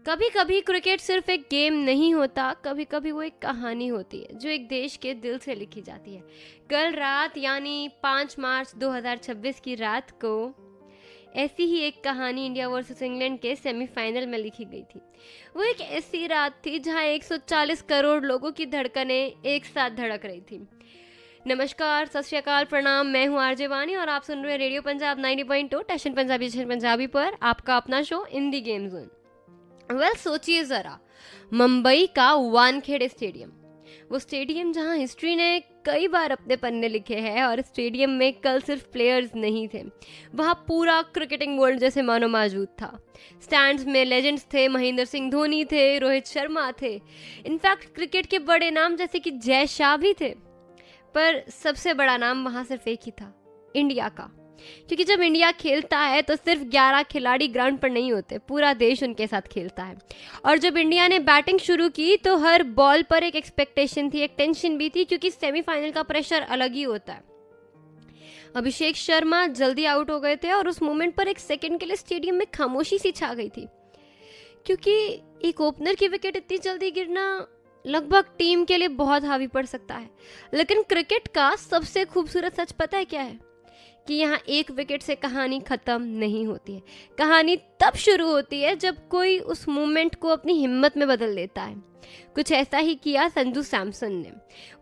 कभी कभी क्रिकेट सिर्फ एक गेम नहीं होता, कभी कभी वो एक कहानी होती है जो एक देश के दिल से लिखी जाती है। कल रात यानी 5 मार्च 2026 की रात को ऐसी ही एक कहानी इंडिया वर्सेस इंग्लैंड के सेमीफाइनल में लिखी गई थी। वो एक ऐसी रात थी जहां 140 करोड़ लोगों की धड़कनें एक साथ धड़क रही थी। नमस्कार, सत श्री अकाल, प्रणाम। मैं हूं आरजे वानी और आप सुन रहे हैं रेडियो पंजाब 90.2 टैशन पंजाबी पर आपका अपना show in the game zone. सोचिए जरा, मुंबई का वानखेड़े स्टेडियम, वो स्टेडियम जहां हिस्ट्री ने कई बार अपने पन्ने लिखे हैं। और स्टेडियम में कल सिर्फ प्लेयर्स नहीं थे, वहां पूरा क्रिकेटिंग वर्ल्ड जैसे मानो मौजूद था। स्टैंड्स में लेजेंड्स थे, महेंद्र सिंह धोनी थे, रोहित शर्मा थे, इनफैक्ट क्रिकेट के बड़े नाम जैसे कि जय शाह भी थे। पर सबसे बड़ा नाम वहां सिर्फ एक ही था, इंडिया का। क्योंकि जब इंडिया खेलता है तो सिर्फ 11 खिलाड़ी ग्राउंड पर नहीं होते, पूरा देश उनके साथ खेलता है। और जब इंडिया ने बैटिंग शुरू की तो हर बॉल पर एक एक्सपेक्टेशन थी, एक टेंशन भी थी, क्योंकि सेमीफाइनल का प्रेशर अलग ही होता है। अभिषेक शर्मा जल्दी आउट हो गए थे और उस मोमेंट पर एक सेकंड के लिए स्टेडियम में खामोशी सी छा गई थी, क्योंकि एक ओपनर की विकेट इतनी जल्दी गिरना लगभग टीम के लिए बहुत हावी पड़ सकता है। लेकिन क्रिकेट का सबसे खूबसूरत सच पता है क्या है? कि यहाँ एक विकेट से कहानी खत्म नहीं होती है। कहानी तब शुरू होती है जब कोई उस मोमेंट को अपनी हिम्मत में बदल देता है। कुछ ऐसा ही किया संजू सैमसन ने।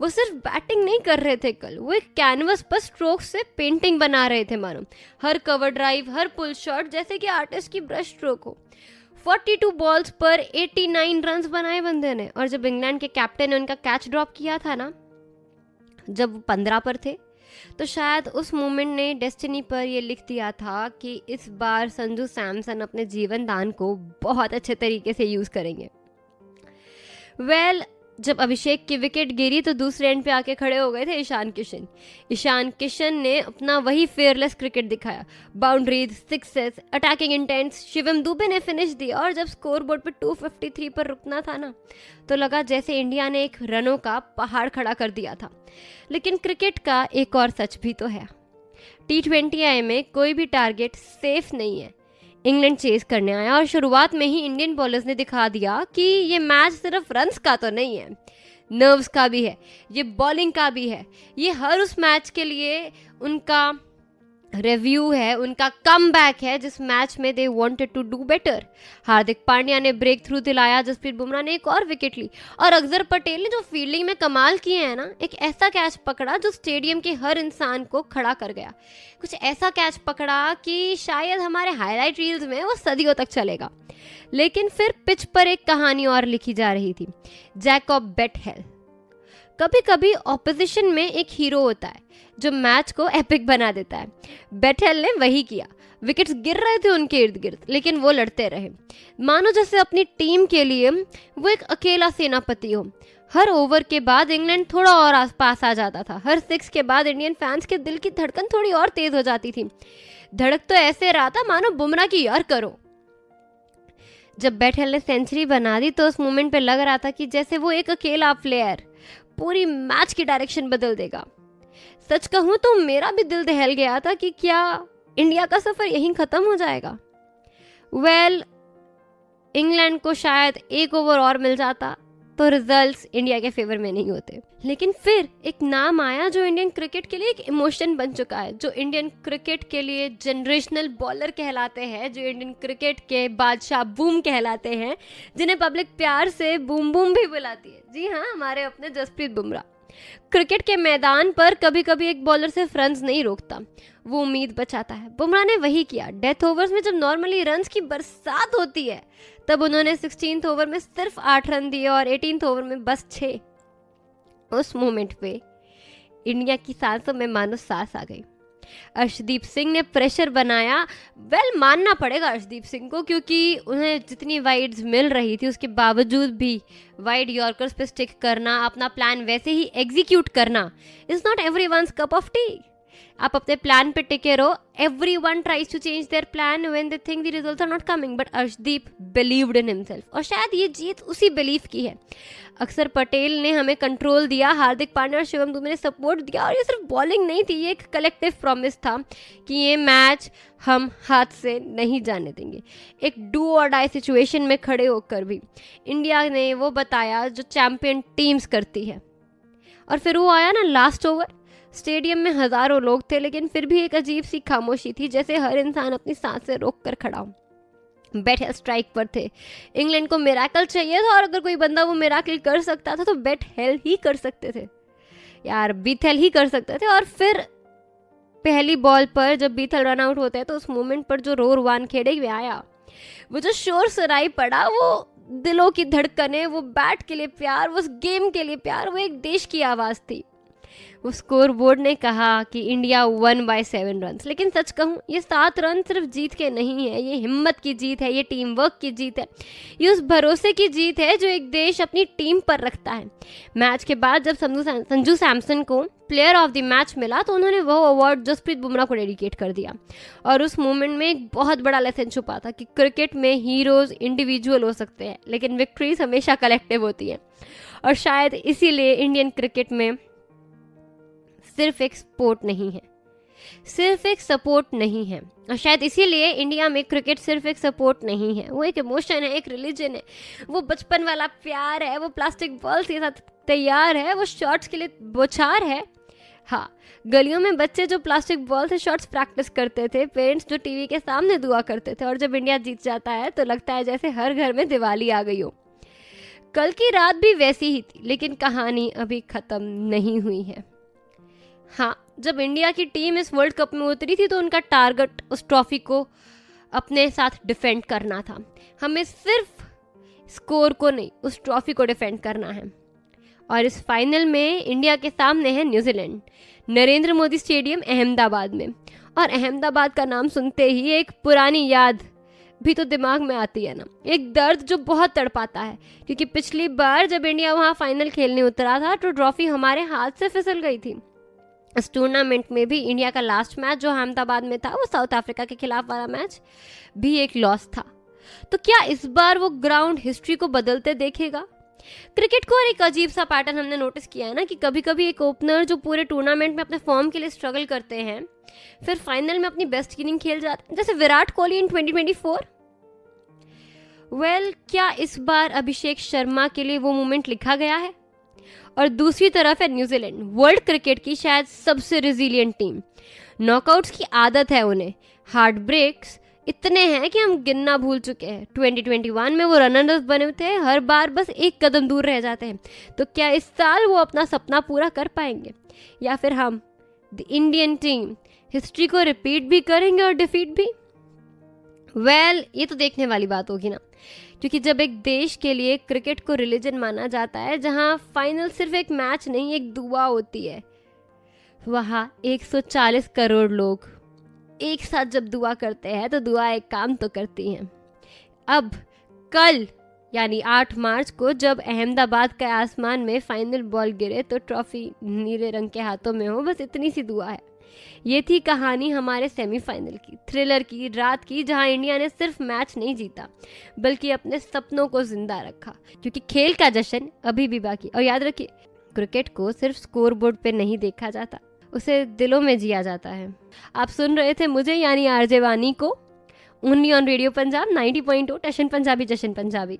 वो सिर्फ बैटिंग नहीं कर रहे थे कल, वो एक कैनवस पर स्ट्रोक से पेंटिंग बना रहे थे मानो। हर कवर ड्राइव, हर पुल शॉट जैसे कि आर्टिस्ट की ब्रश स्ट्रोक हो। 42 बॉल्स पर 89 रन्स बनाए बंदे ने। और जब इंग्लैंड के कैप्टन ने उनका कैच ड्रॉप किया था ना, जब वो 15 पर थे, तो शायद उस मोमेंट ने डेस्टिनी पर ये लिख दिया था कि इस बार संजू सैमसन अपने जीवन दान को बहुत अच्छे तरीके से यूज करेंगे। जब अभिषेक की विकेट गिरी तो दूसरे एंड पे आके खड़े हो गए थे ईशान किशन ने अपना वही फेयरलेस क्रिकेट दिखाया। Boundaries, sixes, attacking intends. Shivam Dubey ने फिनिश दिया और जब स्कोर बोर्ड पे 253 पर रुकना था ना, तो लगा जैसे इंडिया ने एक रनों का पहाड़ खड़ा कर दिया था। लेकिन क्रिकेट का एक और सच भी तो है, T20I में कोई भी टारगेट सेफ नहीं है। इंग्लैंड चेस करने आया और शुरुआत में ही इंडियन बॉलर्स ने दिखा दिया कि ये मैच सिर्फ रन्स का तो नहीं है, नर्व्स का भी है, ये बॉलिंग का भी है। ये हर उस मैच के लिए उनका रिव्यू है, उनका कमबैक है जिस मैच में they wanted to do better. Hardik Pandya ने ब्रेक थ्रू दिलाया, जसप्रीत बुमराह ने एक और विकेट ली और अक्षर पटेल ने जो फील्डिंग में कमाल किए हैं ना, एक ऐसा कैच पकड़ा जो स्टेडियम के हर इंसान को खड़ा कर गया। कुछ ऐसा कैच पकड़ा कि शायद हमारे हाईलाइट रील्स में वो सदियों तक चलेगा। लेकिन फिर पिच पर एक कहानी और लिखी जा रही थी, जैकब बेटहेल। कभी कभी ऑपोजिशन में एक हीरो होता है जो मैच को एपिक बना देता है। बेटहेल ने वही किया। विकेट्स गिर रहे थे उनके इर्द गिर्द, लेकिन वो लड़ते रहे, मानो जैसे अपनी टीम के लिए वो एक अकेला सेनापति हो। हर ओवर के बाद इंग्लैंड थोड़ा और आसपास आ जाता था। हर 6 के बाद इंडियन फैंस के दिल की धड़कन थोड़ी और तेज हो जाती थी। धड़क तो ऐसे रहा था मानो बुमराह की यार करो। जब बेटहेल ने सेंचुरी बना दी तो उस मोमेंट पे लग रहा था कि जैसे वो एक अकेला प्लेयर पूरी मैच की डायरेक्शन बदल देगा। सच कहूं तो मेरा भी दिल दहल गया था कि क्या इंडिया का सफर यहीं खत्म हो जाएगा। इंग्लैंड को शायद एक ओवर और मिल जाता तो रिजल्ट्स इंडिया के फेवर में नहीं होते। लेकिन फिर एक नाम आया जो इंडियन क्रिकेट के लिए एक इमोशन बन चुका है, जो इंडियन क्रिकेट के लिए जनरेशनल बॉलर कहलाते हैं, जो इंडियन क्रिकेट के बादशाह बूम कहलाते हैं, जिन्हें पब्लिक प्यार से बूम बूम भी बुलाती है। जी हाँ, हमारे अपने जसप्रीत बुमराह। क्रिकेट के मैदान पर कभी कभी एक बॉलर सिर्फ रन्स नहीं रोकता, वो उम्मीद बचाता है। बुमराह ने वही किया। डेथ ओवर्स में जब नॉर्मली रन्स की बरसात होती है, तब उन्होंने 16th ओवर में सिर्फ 8 रन दिए और 18th ओवर में बस 6। उस मोमेंट पे इंडिया की सांसों में मानो सांस आ गई। अर्शदीप सिंह ने प्रेशर बनाया। मानना पड़ेगा अर्शदीप सिंह को, क्योंकि उन्हें जितनी वाइड्स मिल रही थी उसके बावजूद भी वाइड यॉर्कर्स पे स्टिक करना, अपना प्लान वैसे ही एग्जीक्यूट करना is not everyone's cup of T. आप अपने प्लान पे टिके रहो. Everyone tries to change their plan when they think the results are not coming, but Arshdeep believed in himself. और शायद ये जीत उसी बिलीफ की है. अक्षर पटेल ने हमें कंट्रोल दिया, हार्दिक पांड्या और शिवम दुबे ने सपोर्ट दिया, और ये सिर्फ बॉलिंग नहीं थी, ये एक कलेक्टिव प्रॉमिस था कि ये मैच हम हाथ से नहीं जाने देंगे. एक डू और डाई सिचुएशन में खड़े होकर भी इंडिया ने वो बताया जो चैंपियन टीम्स करती है. और फिर वो आया ना लास्ट ओवर. स्टेडियम में हजारों लोग थे, लेकिन फिर भी एक अजीब सी खामोशी थी, जैसे हर इंसान अपनी सांसें रोक कर खड़ा हो. बेट स्ट्राइक पर थे. इंग्लैंड को मिराकल चाहिए था, और अगर कोई बंदा वो मिराकल कर सकता था तो बेट हेल ही कर सकते थे यार, बीथेल ही कर सकते थे. और फिर पहली बॉल पर जब बीथेल रन आउट होते हैं तो उस मोमेंट पर जो रोर वानखेड़े में आया, वो जो शोर सराई पड़ा, वो दिलों की धड़कनें, वो बैट के लिए प्यार, वो उस गेम के लिए प्यार, वो एक देश की आवाज़ थी. वो स्कोर बोर्ड ने कहा कि इंडिया 1/7 रन. लेकिन सच कहूँ, ये 7 रन सिर्फ जीत के नहीं है, ये हिम्मत की जीत है, ये टीम वर्क की जीत है, ये उस भरोसे की जीत है जो एक देश अपनी टीम पर रखता है. मैच के बाद जब संजू सैमसन को प्लेयर ऑफ द मैच मिला तो उन्होंने वो अवार्ड जसप्रीत बुमराह को डेडिकेट कर दिया. और उस मोमेंट में एक बहुत बड़ा लेसन छुपा था कि क्रिकेट में हीरोज इंडिविजुअल हो सकते हैं, लेकिन विक्ट्रीज हमेशा कलेक्टिव होती है. और शायद इसीलिए इंडियन क्रिकेट में सिर्फ एक स्पोर्ट नहीं है, सिर्फ एक सपोर्ट नहीं है. और शायद इसीलिए इंडिया में क्रिकेट सिर्फ एक सपोर्ट नहीं है, वो एक इमोशन है, एक रिलीजन है, वो बचपन वाला प्यार है, वो प्लास्टिक बॉल्स के साथ तैयार है, वो शॉट्स के लिए बौछार है. हाँ, गलियों में बच्चे जो प्लास्टिक बॉल से शॉट्स प्रैक्टिस करते थे, पेरेंट्स जो टीवी के सामने दुआ करते थे, और जब इंडिया जीत जाता है तो लगता है जैसे हर घर में दिवाली आ गई हो. कल की रात भी वैसी ही थी, लेकिन कहानी अभी खत्म नहीं हुई है. हाँ, जब इंडिया की टीम इस वर्ल्ड कप में उतरी थी तो उनका टारगेट उस ट्रॉफी को अपने साथ डिफेंड करना था. हमें सिर्फ स्कोर को नहीं, उस ट्रॉफी को डिफेंड करना है. और इस फाइनल में इंडिया के सामने है न्यूजीलैंड, नरेंद्र मोदी स्टेडियम अहमदाबाद में. और अहमदाबाद का नाम सुनते ही एक पुरानी याद भी तो दिमाग में आती है ना, एक दर्द जो बहुत तड़पाता है, क्योंकि पिछली बार जब इंडिया वहाँ फाइनल खेलने उतरा था तो ट्रॉफी हमारे हाथ से फिसल गई थी. इस टूर्नामेंट में भी इंडिया का लास्ट मैच जो अहमदाबाद में था, वो साउथ अफ्रीका के खिलाफ वाला मैच भी एक लॉस था. तो क्या इस बार वो ग्राउंड हिस्ट्री को बदलते देखेगा? क्रिकेट को और एक अजीब सा पैटर्न हमने नोटिस किया है ना, कि कभी कभी एक ओपनर जो पूरे टूर्नामेंट में अपने फॉर्म के लिए स्ट्रगल करते हैं, फिर फाइनल में अपनी बेस्ट इनिंग खेल जाते हैं, जैसे विराट कोहली इन 2024. क्या इस बार अभिषेक शर्मा के लिए वो मोमेंट लिखा गया है? और दूसरी तरफ है न्यूजीलैंड, वर्ल्ड क्रिकेट की शायद सबसे रिजिलियंट टीम. नॉकआउट्स की आदत है उन्हें, हार्ट ब्रेक्स इतने हैं कि हम गिनना भूल चुके हैं. 2021 में वो रनर्स बने थे, हर बार बस एक कदम दूर रह जाते हैं. तो क्या इस साल वो अपना सपना पूरा कर पाएंगे, या फिर हम द इंडियन टीम हिस्ट्री को रिपीट भी करेंगे और डिफीट भी? ये तो देखने वाली बात होगी ना, क्योंकि जब एक देश के लिए क्रिकेट को रिलीजन माना जाता है, जहां फाइनल सिर्फ एक मैच नहीं, एक दुआ होती है, वहां 140 करोड़ लोग एक साथ जब दुआ करते हैं तो दुआ एक काम तो करती हैं. अब कल यानी 8 मार्च को जब अहमदाबाद के आसमान में फाइनल बॉल गिरे तो ट्रॉफी नीले रंग के हाथों में हो, बस इतनी सी दुआ है. ये थी कहानी हमारे सेमीफाइनल की, थ्रिलर की रात की, जहां इंडिया ने सिर्फ मैच नहीं जीता बल्कि अपने सपनों को जिंदा रखा, क्योंकि खेल का जश्न अभी भी बाकी. और याद रखिए, क्रिकेट को सिर्फ स्कोर बोर्ड पे नहीं देखा जाता, उसे दिलों में जिया जाता है. आप सुन रहे थे मुझे यानी आरजे वानी को, ओनली ऑन रेडियो पंजाब 90.2 टशन पंजाबी जशन पंजाबी.